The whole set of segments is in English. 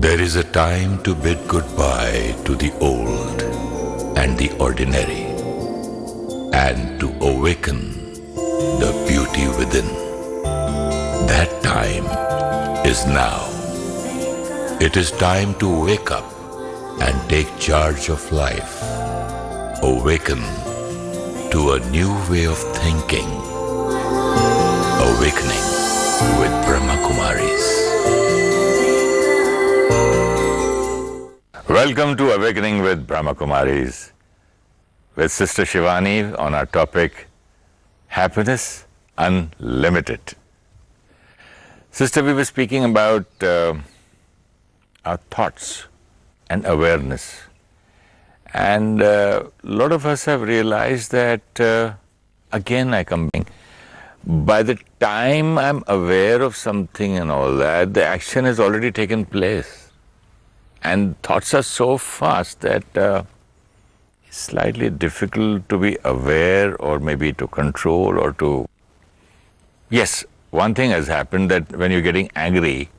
There is a time to bid goodbye to the old and the ordinary, and to awaken the beauty within. That time is now. It is time to wake up and take charge of life. Awaken to a new way of thinking. Awakening with Brahmakumaris. Welcome to Awakening with Brahmakumaris with Sister Shivani on our topic, Happiness Unlimited. Sister, we were speaking about our thoughts and awareness. And a lot of us have realized that, again I come back, by the time I'm aware of something and all that, the action has already taken place. And thoughts are so fast that it's slightly difficult to be aware or maybe to control or to... Yes, one thing has happened, that when you're getting angry,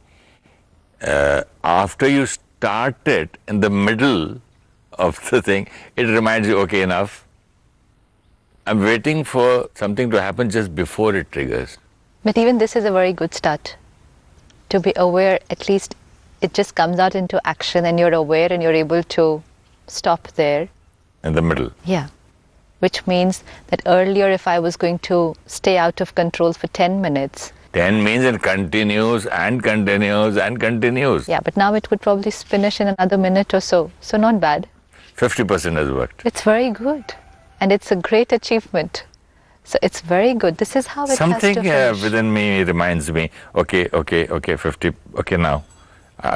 after you start it in the middle of the thing, it reminds you, okay, enough. I'm waiting for something to happen just before it triggers. But even this is a very good start. To be aware, at least it just comes out into action and you're aware and you're able to stop there. In the middle. Yeah. Which means that earlier if I was going to stay out of control for 10 minutes. 10 means it continues and continues and continues. Yeah, but now it would probably finish in another minute or so. So not bad. 50% has worked. It's very good. And it's a great achievement. So it's very good. This is how it Something has to finish. Within me reminds me, okay, 50, okay now.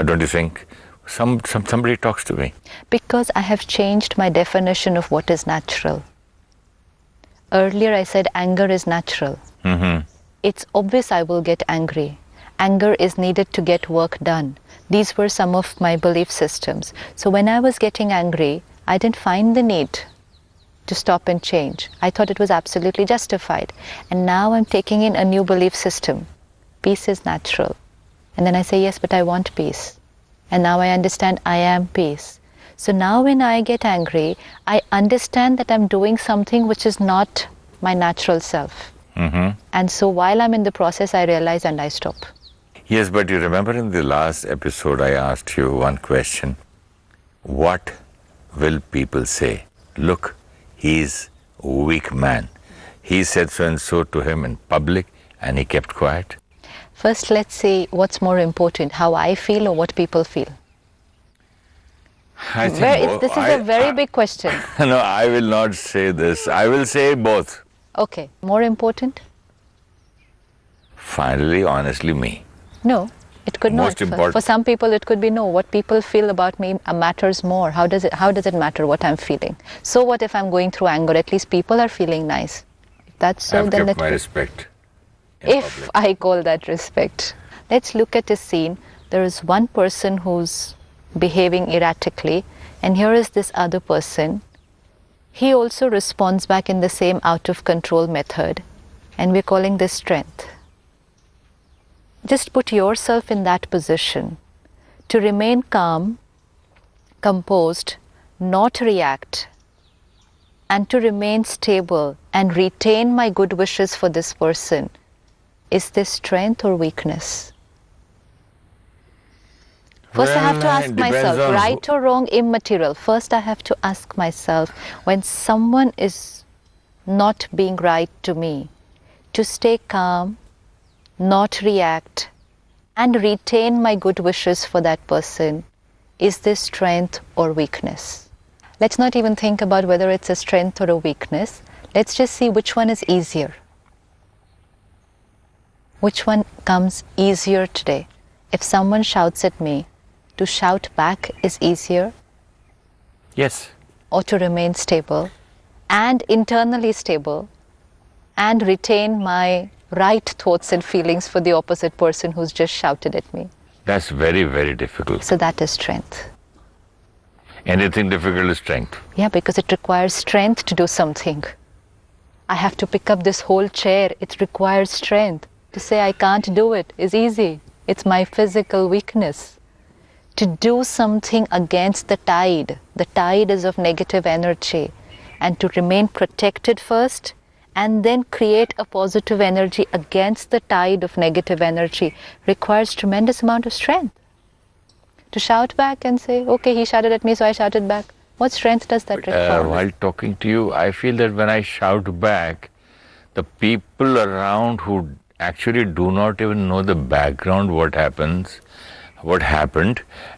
Don't you think? Somebody talks to me. Because I have changed my definition of what is natural. Earlier I said anger is natural. Mm-hmm. It's obvious I will get angry. Anger is needed to get work done. These were some of my belief systems. So when I was getting angry, I didn't find the need to stop and change. I thought it was absolutely justified. And now I'm taking in a new belief system. Peace is natural. And then I say, yes, but I want peace. And now I understand I am peace. So now when I get angry, I understand that I'm doing something which is not my natural self. Mm-hmm. And so while I'm in the process, I realize and I stop. Yes, but you remember in the last episode I asked you one question. What will people say? Look, he's a weak man. He said so and so to him in public and he kept quiet. First, let's see what's more important, how I feel or what people feel. I think This is a very big question. No, I will not say this. I will say both. Okay, more important? Finally, honestly, me. No, it could Most not. important. For some people, it could be no. What people feel about me matters more. How does it matter what I'm feeling? So what if I'm going through anger? At least people are feeling nice. If that's so, I've then kept let my me. respect. If I call that respect. Let's look at a scene. There is one person who's behaving erratically, and here is this other person. He also responds back in the same out of control method, and we're calling this strength. Just put yourself in that position to remain calm, composed, not react, and to remain stable and retain my good wishes for this person. Is this strength or weakness? First I have to ask myself, right or wrong, immaterial. First I have to ask myself, when someone is not being right to me, to stay calm, not react, and retain my good wishes for that person. Is this strength or weakness? Let's not even think about whether it's a strength or a weakness. Let's just see which one is easier. Which one comes easier today? If someone shouts at me, to shout back is easier? Yes. Or to remain stable and internally stable and retain my right thoughts and feelings for the opposite person who's just shouted at me? That's very, very difficult. So that is strength. Anything difficult is strength. Yeah, because it requires strength to do something. I have to pick up this whole chair. It requires strength. To say I can't do it is easy. It's my physical weakness. to do something against the tide. The tide is of negative energy. And to remain protected first and then create a positive energy against the tide of negative energy requires tremendous amount of strength. To shout back and say, okay, he shouted at me, so I shouted back. What strength does that require? While talking to you, I feel that when I shout back, the people around who actually do not even know the background, what happened,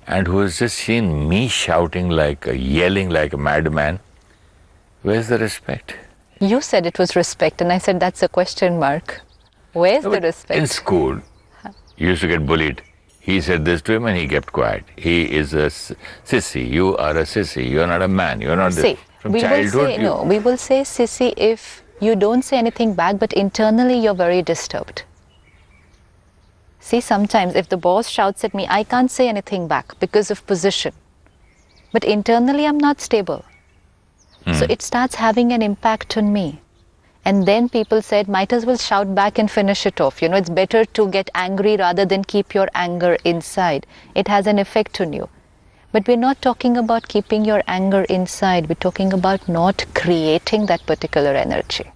and who has just seen me shouting yelling like a madman, where's the respect? You said it was respect, and I said that's a question mark. Where's the respect? In school, you used to get bullied. He said this to him and he kept quiet. He is a sissy. You are a sissy. You are not a man. You are not this. From childhood. We will say sissy if you don't say anything back, but internally you're very disturbed. See, sometimes if the boss shouts at me, I can't say anything back because of position. But internally I'm not stable. So it starts having an impact on me. And then people said, might as well shout back and finish it off. It's better to get angry rather than keep your anger inside. It has an effect on you. But we're not talking about keeping your anger inside. We're talking about not creating that particular energy.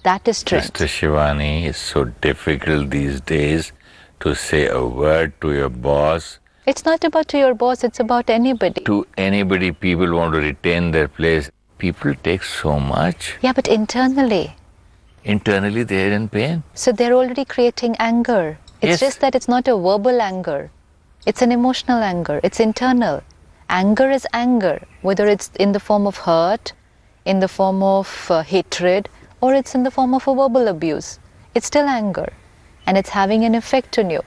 That is strength. Mr. Shivani, it's so difficult these days to say a word to your boss. It's not about to your boss, it's about anybody. To anybody, people want to retain their place. People take so much. Yeah, but internally. Internally, they're in pain. So they're already creating anger. It's just that it's not a verbal anger. It's an emotional anger. It's internal. Anger is anger, whether it's in the form of hurt, in the form of hatred, or it's in the form of a verbal abuse. It's still anger. And it's having an effect on you.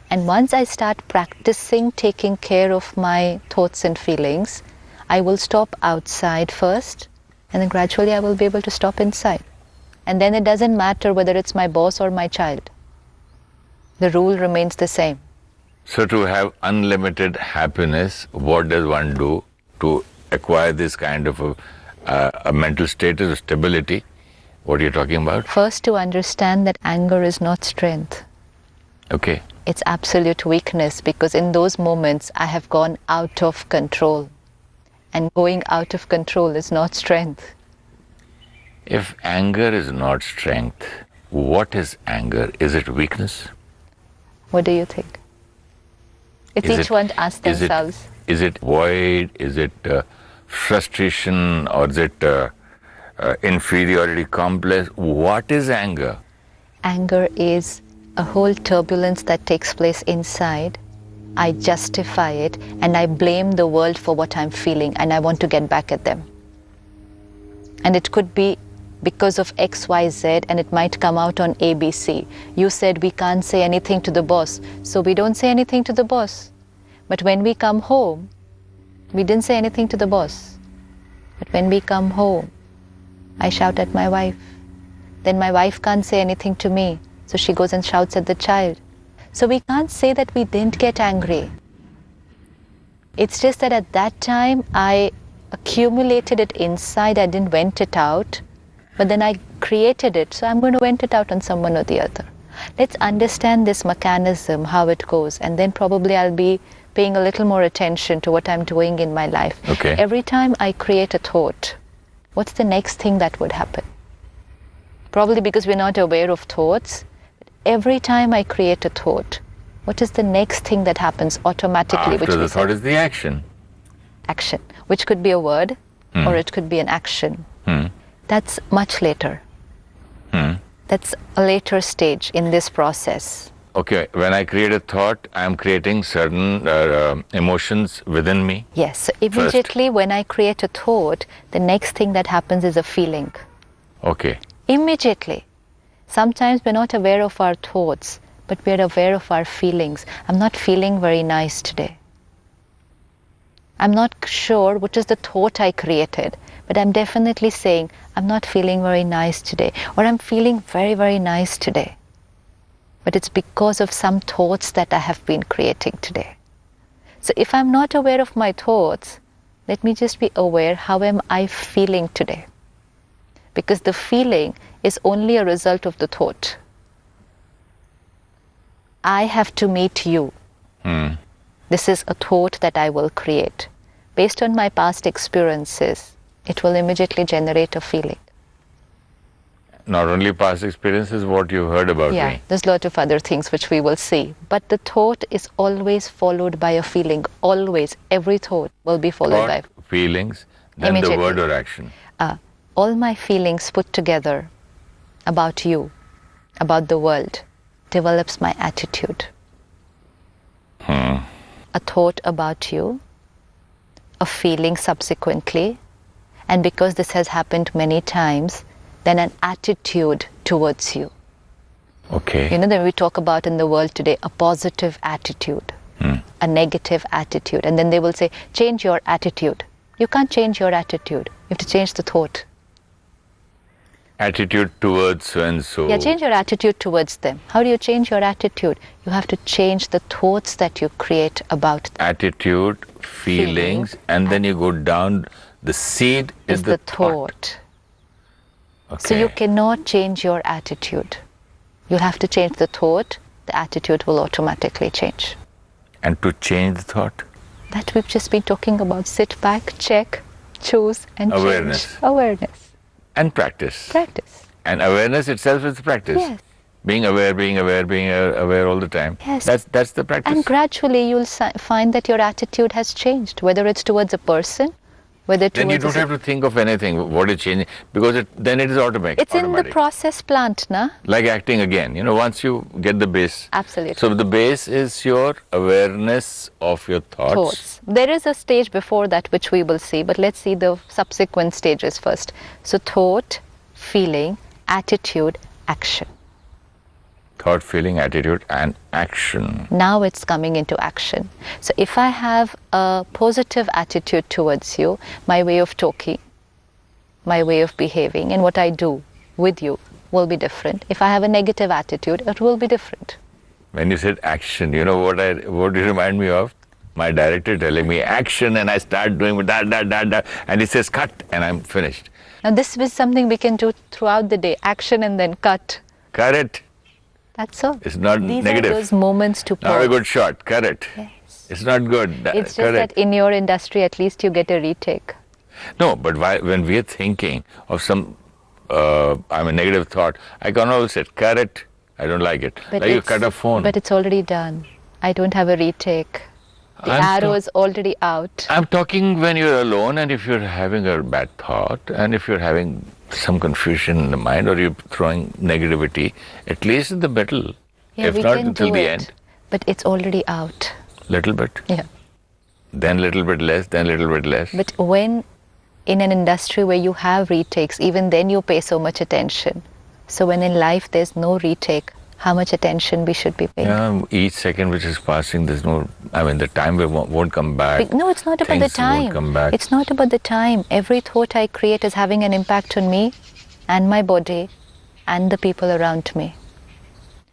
And once I start practicing taking care of my thoughts and feelings, I will stop outside first, and then gradually I will be able to stop inside. And then it doesn't matter whether it's my boss or my child. The rule remains the same. So to have unlimited happiness, what does one do to acquire this kind of a mental status of stability? What are you talking about? First, to understand that anger is not strength. Okay. It's absolute weakness, because in those moments I have gone out of control. And going out of control is not strength. If anger is not strength, what is anger? Is it weakness? What do you think? It's each one to ask themselves. Is it void? Is it frustration? Or is it inferiority complex? What is anger? Anger is a whole turbulence that takes place inside. I justify it and I blame the world for what I'm feeling, and I want to get back at them. And it could be because of X, Y, Z, and it might come out on ABC. You said we can't say anything to the boss, so we don't say anything to the boss. But when we come home, we didn't say anything to the boss. But when we come home, I shout at my wife. Then my wife can't say anything to me, so she goes and shouts at the child. So we can't say that we didn't get angry. It's just that at that time I accumulated it inside, I didn't vent it out, but then I created it, so I'm going to vent it out on someone or the other. Let's understand this mechanism, how it goes, and then probably I'll be paying a little more attention to what I'm doing in my life. Okay. Every time I create a thought, what's the next thing that would happen? Probably because we're not aware of thoughts. Every time I create a thought, what is the next thing that happens automatically? After the thought is the action. Action, which could be a word or it could be an action. That's much later. That's a later stage in this process. Okay, when I create a thought, I'm creating certain emotions within me. Yes, so immediately when I create a thought, the next thing that happens is a feeling. Okay. Immediately. Sometimes we're not aware of our thoughts, but we're aware of our feelings. I'm not feeling very nice today. I'm not sure what is the thought I created, but I'm definitely saying, I'm not feeling very nice today, or I'm feeling very, very nice today. But it's because of some thoughts that I have been creating today. So if I'm not aware of my thoughts, let me just be aware, how am I feeling today? Because the feeling is only a result of the thought. I have to meet you. This is a thought that I will create. Based on my past experiences, it will immediately generate a feeling. Not only past experiences, what you heard about Yeah, me. there's a lot of other things which we will see. But the thought is always followed by a feeling. Always. Every thought will be followed Thought, feelings, then the Immediately. word or action. by all my feelings put together about you, about the world, develops my attitude. A thought about you, a feeling subsequently, and because this has happened many times, then an attitude towards you. Okay. You know, that we talk about in the world today, a positive attitude, a negative attitude. And then they will say, change your attitude. You can't change your attitude. You have to change the thought. Attitude towards so and so. Yeah, change your attitude towards them. How do you change your attitude? You have to change the thoughts that you create about them. Attitude, feelings, and then you go down. The seed is the thought. Okay. So you cannot change your attitude. You have to change the thought. The attitude will automatically change. And to change the thought? That we've just been talking about. Sit back, check, choose, and Awareness. change. Awareness. And practice. Practice. And awareness itself is practice. Yes. Being aware, being aware, being aware all the time. Yes. That's the practice. And gradually you'll find that your attitude has changed, whether it's towards a person, whether Then you towards don't have to think of anything, what is changing, because then it is automatic. It's in the process plant, na? Like acting again, once you get the base. Absolutely. So the base is your awareness of your thoughts. There is a stage before that which we will see, but let's see the subsequent stages first. So thought, feeling, attitude, action. Thought, feeling, attitude, and action. Now it's coming into action. So if I have a positive attitude towards you, my way of talking, my way of behaving, and what I do with you will be different. If I have a negative attitude, it will be different. When you said action, you know what you remind me of? My director telling me action, and I start doing that, and he says cut, and I'm finished. Now this is something we can do throughout the day. Action and then cut. Cut it. That's all. It's not These negative. are those moments to pause. Not a good shot. Cut it. Yes. It's not good. It's just Cut that it. in your industry, at least you get a retake. No, but when we are thinking of some, negative thought, I can always say, cut it. I don't like it. But like you cut a phone. But it's already done. I don't have a retake. The arrow is already out. I'm talking when you're alone, and if you're having a bad thought, and if you're having some confusion in the mind, or you're throwing negativity, at least in the middle. Yeah, if we not can until do the it, end. but it's already out. Little bit. Yeah. Then little bit less, then little bit less. But when in an industry where you have retakes, even then you pay so much attention. So when in life there's no retake, how much attention we should be paying? Yeah, each second which is passing, there's no, the time won't come back. No, it's not about the Things won't time. come back. It's not about the time. Every thought I create is having an impact on me and my body and the people around me.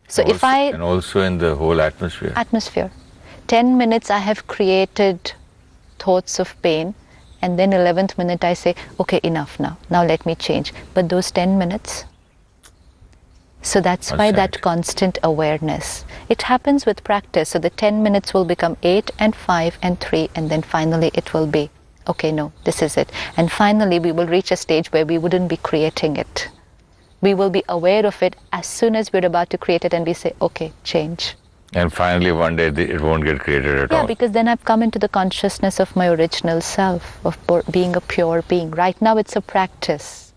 So if I... And also in the whole atmosphere. 10 minutes I have created thoughts of pain, and then 11th minute I say, okay, enough now. Now let me change. But those 10 minutes... So that's why that constant awareness. It happens with practice. So the 10 minutes will become 8 and 5 and 3, and then finally it will be, okay, no, this is it. And finally we will reach a stage where we wouldn't be creating it. We will be aware of it as soon as we're about to create it, and we say, okay, change. And finally one day it won't get created at all. Yeah, because then I've come into the consciousness of my original self, of being a pure being. Right now it's a practice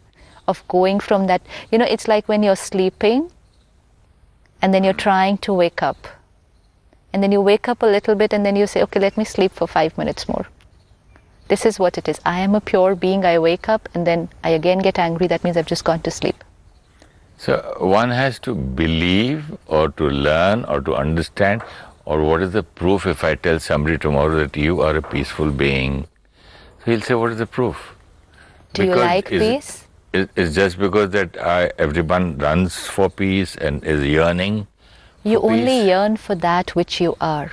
of going from that, it's like when you're sleeping and then you're trying to wake up. And then you wake up a little bit and then you say, okay, let me sleep for 5 minutes more. This is what it is. I am a pure being. I wake up and then I again get angry. That means I've just gone to sleep. So one has to believe or to learn or to understand, or what is the proof if I tell somebody tomorrow that you are a peaceful being? So he'll say, what is the proof? Do you like peace? It's just because that everyone runs for peace and is yearning for You only peace. yearn for that which you are.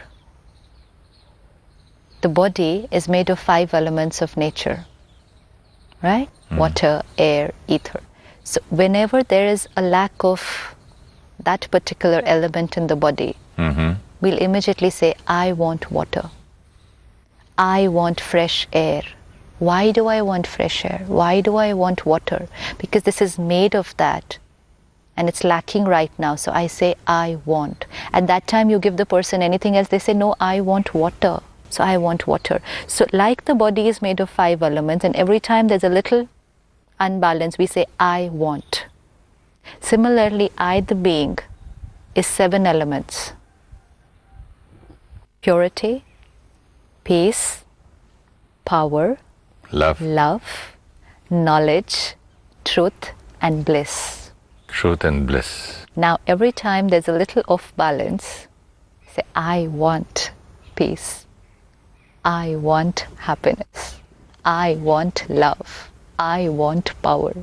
The body is made of 5 elements of nature, right? Water, air, ether. So whenever there is a lack of that particular element in the body, we'll immediately say, I want water. I want fresh air. Why do I want fresh air? Why do I want water? Because this is made of that. And it's lacking right now. So I say, I want. At that time, you give the person anything else, they say, no, I want water. So I want water. So like the body is made of 5 elements, and every time there's a little unbalance, we say, I want. Similarly, I, the being, is 7 elements. Purity, peace, power, Love. knowledge, truth, and bliss. Truth and bliss. Now, every time there's a little off balance, say, I want peace. I want happiness. I want love. I want power.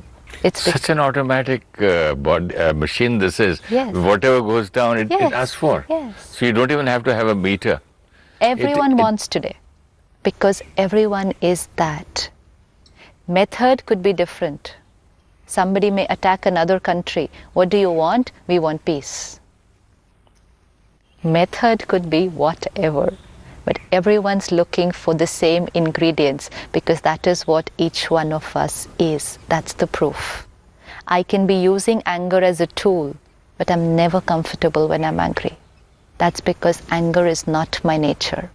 It's Such an automatic machine this is. Yes. Whatever goes down, it asks for. Yes. So you don't even have to have a meter. Everyone wants today, because everyone is that. Method could be different. Somebody may attack another country. What do you want? We want peace. Method could be whatever, but everyone's looking for the same ingredients, because that is what each one of us is. That's the proof. I can be using anger as a tool, but I'm never comfortable when I'm angry. That's because anger is not my nature.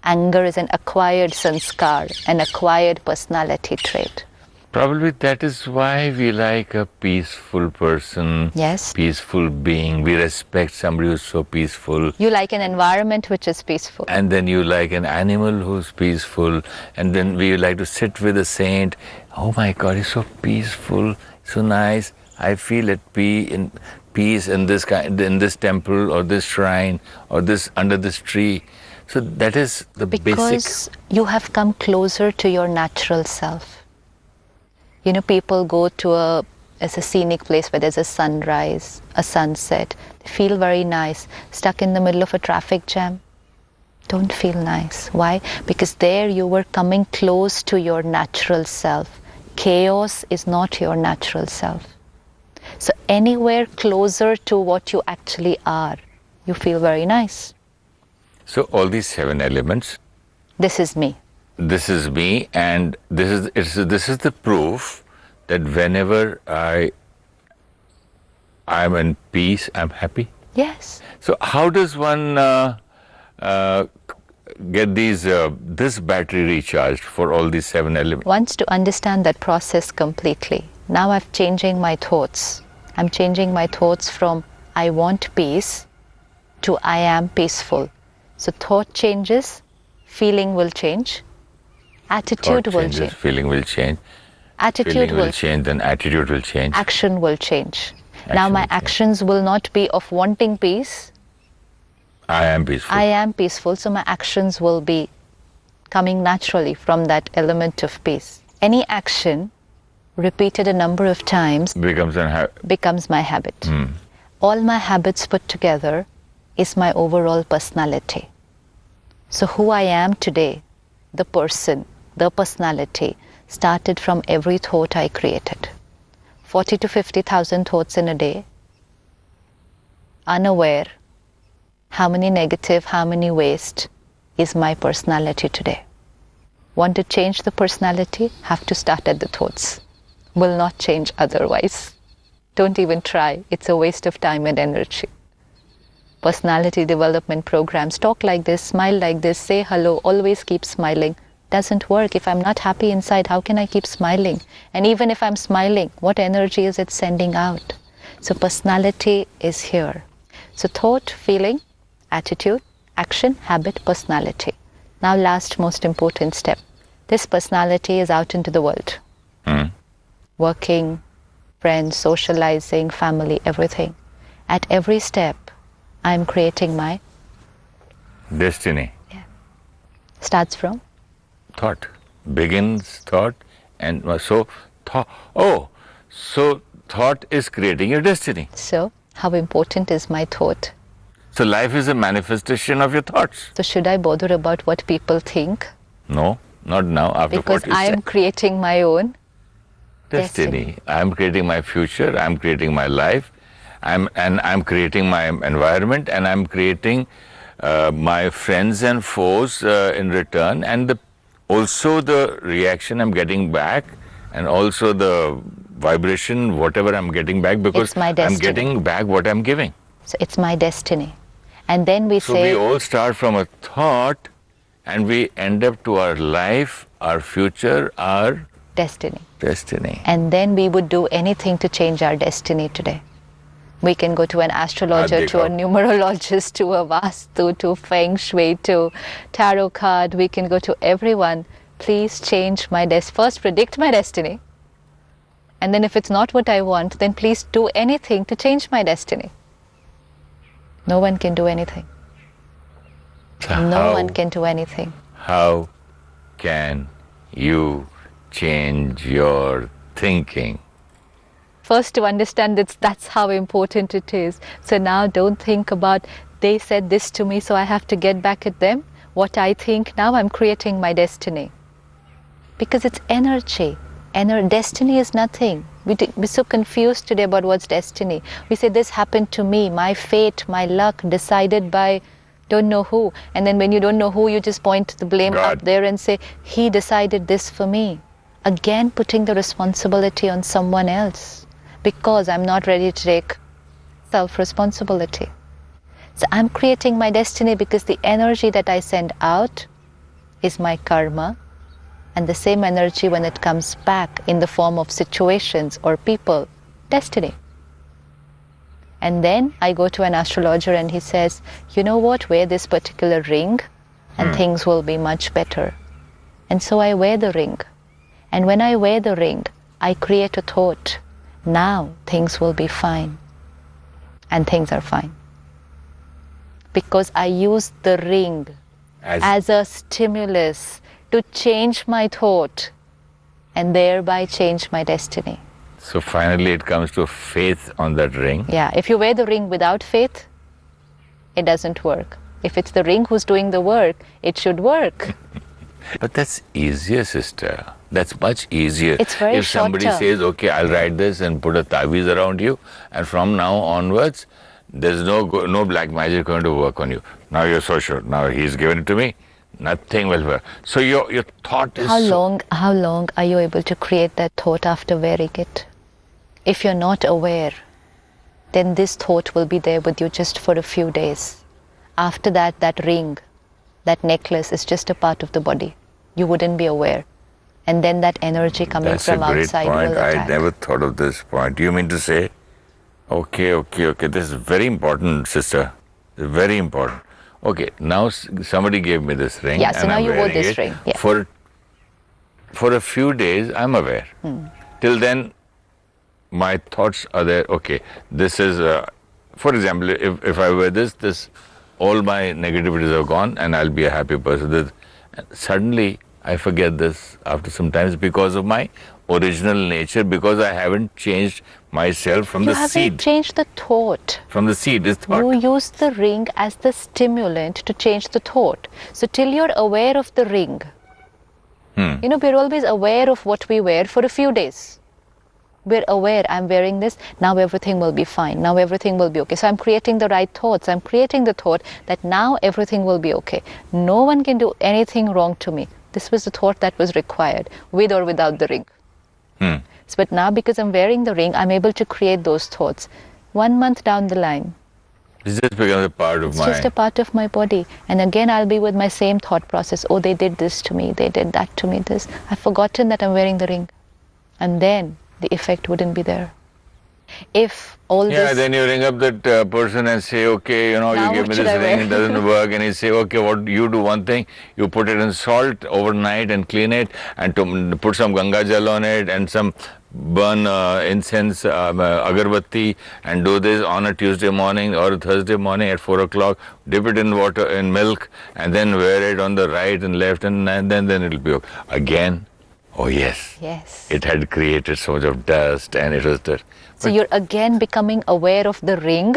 Anger is an acquired sanskar, an acquired personality trait. Probably that is why we like a peaceful person, Yes. peaceful being. We respect somebody who's so peaceful. You like an environment which is peaceful. And then you like an animal who's peaceful. And then we like to sit with a saint. Oh my God, he's so peaceful, so nice. I feel at peace in this temple or this shrine or this under this tree. So that is the basic. Because you have come closer to your natural self. You know, people go to a scenic place where there's a sunrise, a sunset. They feel very nice. Stuck in the middle of a traffic jam, don't feel nice. Why? Because there you were coming close to your natural self. Chaos is not your natural self. So anywhere closer to what you actually are, you feel very nice. So all these 7 elements. This is me. This is me, and this is the proof that whenever I'm in peace, I'm happy. Yes. So how does one get this battery recharged for all these 7 elements? Once to understand that process completely. Now I'm changing my thoughts. I'm changing my thoughts from I want peace to I am peaceful. So thought changes, feeling will change, attitude Thought will changes, change. feeling will change. Attitude Feeling will will change, then attitude will change. Action will change. Now Action my will change. actions will not be of wanting peace. I am peaceful. I am peaceful, so my actions will be coming naturally from that element of peace. Any action repeated a number of times becomes my habit. All my habits put together is my overall personality. So who I am today, the person, the personality, started from every thought I created. 40 to 50,000 thoughts in a day, unaware how many negative, how many waste is my personality today. Want to change the personality? Have to start at the thoughts. Will not change otherwise. Don't even try. It's a waste of time and energy. Personality development programs, talk like this, smile like this, say hello, always keep smiling. Doesn't work. If I'm not happy inside, how can I keep smiling? And even if I'm smiling, what energy is it sending out? So personality is here. So thought, feeling, attitude, action, habit, personality. Now last most important step. This personality is out into the world. Working, friends, socializing, family, everything. At every step, I'm creating my Destiny. starts from Thought. Begins thought, and so thought is creating your destiny. So how important is my thought? So life is a manifestation of your thoughts. So should I bother about what people think? No, not now, after Because 40 I am creating my own destiny. I'm creating my future, I'm creating my life, I'm creating my environment, and I'm creating my friends and foes in return, and also the reaction I'm getting back, and also the vibration, whatever I'm getting back, because It's my I'm destiny. getting back what I'm giving. So it's my destiny. And then we So say, we all start from a thought, and we end up to our life, our future, our destiny. destiny. And then we would do anything to change our destiny today. We can go to an astrologer, to a numerologist, to a Vastu, to Feng Shui, to tarot card. We can go to everyone. Please change my destiny. First, predict my destiny. And then if it's not what I want, then please do anything to change my destiny. No one can do anything. No one can do anything. How can you change your thinking? First, to understand that's how important it is. So now don't think about, they said this to me, so I have to get back at them. What I think, now I'm creating my destiny. Because it's energy. Destiny is nothing. We're so confused today about what's destiny. We say this happened to me, my fate, my luck, decided by don't know who. And then when you don't know who, you just point the blame God. up there and say, he decided this for me. Again, putting the responsibility on someone else. Because I'm not ready to take self-responsibility. So I'm creating my destiny because the energy that I send out is my karma. And the same energy, when it comes back in the form of situations or people, destiny. And then I go to an astrologer and he says, you know what, wear this particular ring and things will be much better. And so I wear the ring. And when I wear the ring, I create a thought. Now things will be fine. And things are fine. Because I use the ring as a stimulus to change my thought and thereby change my destiny. So finally it comes to faith on that ring. Yeah, if you wear the ring without faith, it doesn't work. If it's the ring who's doing the work, it should work. But that's easier, sister. That's much easier. It's very If somebody short-term. says, okay, I'll write this and put a taviz around you, and from now onwards, there's no black magic going to work on you. Now you're so sure. Now he's given it to me. Nothing will work. So your thought is How long are you able to create that thought after wearing it? If you're not aware, then this thought will be there with you just for a few days. After that, that ring, that necklace is just a part of the body. You wouldn't be aware. And then that energy coming That's from a great outside point. will attack. I never thought of this point. You mean to say, okay, this is very important, sister. Very important. Okay, now somebody gave me this ring. Yeah, so and now I'm you wore wearing this it. ring. Yeah. For a few days, I'm aware. Till then, my thoughts are there. Okay, this is, for example, if I wear this, all my negativities are gone and I'll be a happy person. Suddenly, I forget this after some time because of my original nature, because I haven't changed myself from You the haven't seed. changed the thought. From the seed is thought. You use the ring as the stimulant to change the thought. So till you're aware of the ring, you know, we're always aware of what we wear for a few days. We're aware, I'm wearing this, now everything will be fine, now everything will be okay. So I'm creating the right thoughts. I'm creating the thought that now everything will be okay. No one can do anything wrong to me. This was the thought that was required, with or without the ring. So, but now because I'm wearing the ring, I'm able to create those thoughts. 1 month down the line, This just becomes a part of it's my... just a part of my body. And again, I'll be with my same thought process. Oh, they did this to me. They did that to me. This. I've forgotten that I'm wearing the ring. And then the effect wouldn't be there. If all Yeah, this... then you ring up that person and say, okay, you know, Now you give what me should this I ring, wear? it doesn't work. And he say, okay, what you do one thing, you put it in salt overnight and clean it, and to put some Ganga Jal on it and some burn incense, agarbatti, and do this on a Tuesday morning or a Thursday morning at 4 o'clock, dip it in water, in milk, and then wear it on the right and left, and then it'll be okay. Again, oh yes. Yes. It had created so much of dust, and it was there. So you're again becoming aware of the ring,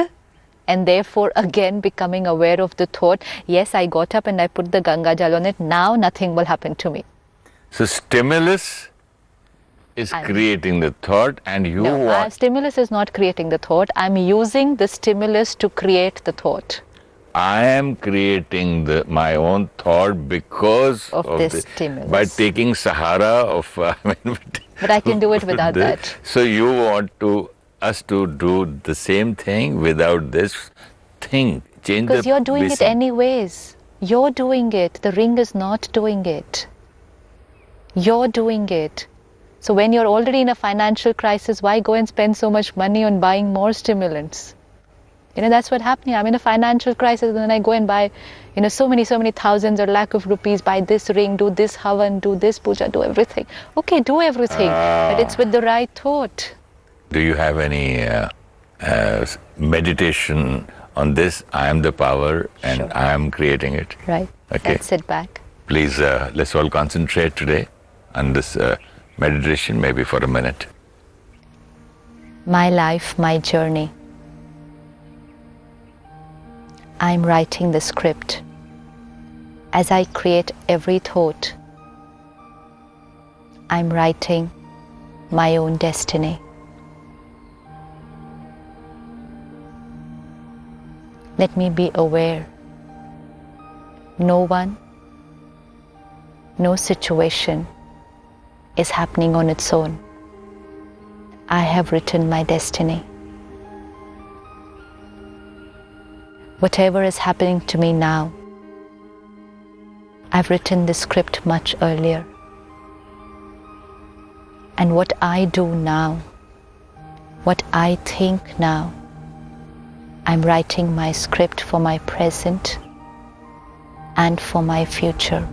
and therefore again becoming aware of the thought, yes, I got up and I put the Ganga Jal on it, now nothing will happen to me. So stimulus is creating the thought, and you want... Stimulus is not creating the thought. I'm using the stimulus to create the thought. I am creating my own thought because Of this stimulus. by taking Sahara of. But I can do it without that. So you want us to do the same thing without this thing? Change Because you're doing it basic- anyways. You're doing it. The ring is not doing it. You're doing it. So when you're already in a financial crisis, why go and spend so much money on buying more stimulants? That's what's happening. I'm in a financial crisis and then I go and buy, so many thousands or lakh of rupees, buy this ring, do this havan, do this puja, do everything. Okay, do everything, but it's with the right thought. Do you have any meditation on this? I am the power and Sure. I am creating it. Right. Okay. Let's sit back. Please, let's all concentrate today on this meditation, maybe for a minute. My life, my journey. I'm writing the script. As I create every thought, I'm writing my own destiny. Let me be aware. No one, no situation is happening on its own. I have written my destiny. Whatever is happening to me now, I've written the script much earlier. And what I do now, what I think now, I'm writing my script for my present and for my future.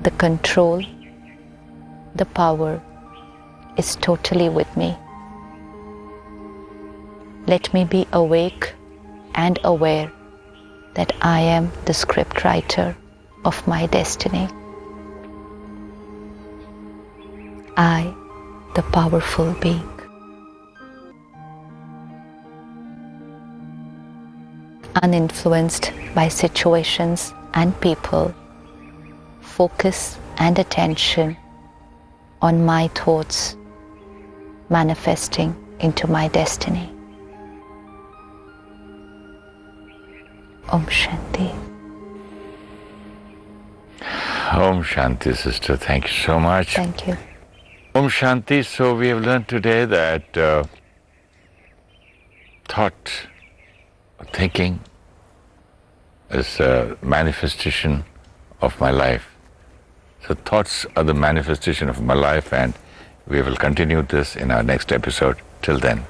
The control, the power is totally with me. Let me be awake and aware that I am the script writer of my destiny. I, the powerful being. Uninfluenced by situations and people, focus and attention on my thoughts manifesting into my destiny. Om Shanti. Om Shanti, sister. Thank you so much. Thank you. Om Shanti. So we have learned today that thought, thinking is a manifestation of my life. So thoughts are the manifestation of my life, and we will continue this in our next episode. Till then,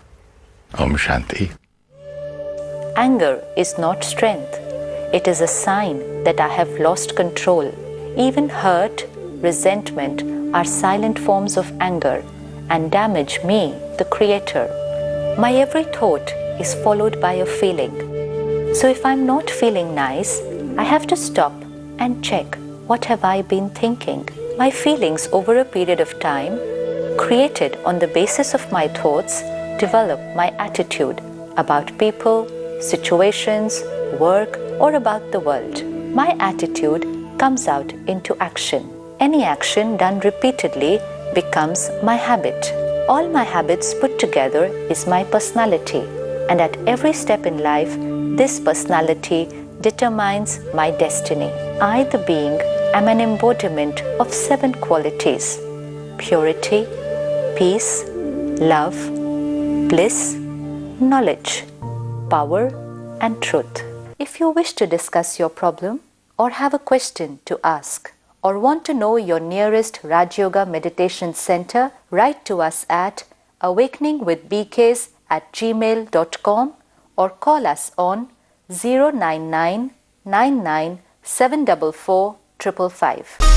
Om Shanti. Anger is not strength. It is a sign that I have lost control. Even hurt, resentment are silent forms of anger and damage me, the creator. My every thought is followed by a feeling. So if I'm not feeling nice, I have to stop and check what have I been thinking. My feelings over a period of time, created on the basis of my thoughts, develop my attitude about people, situations, work, or about the world. My attitude comes out into action. Any action done repeatedly becomes my habit. All my habits put together is my personality, and at every step in life, this personality determines my destiny. I, the being, am an embodiment of 7 qualities: purity, peace, love, bliss, knowledge, power, and truth. If you wish to discuss your problem or have a question to ask or want to know your nearest Rajayoga Meditation Center, write to us at awakeningwithbks@gmail.com or call us on 099 99 744 555.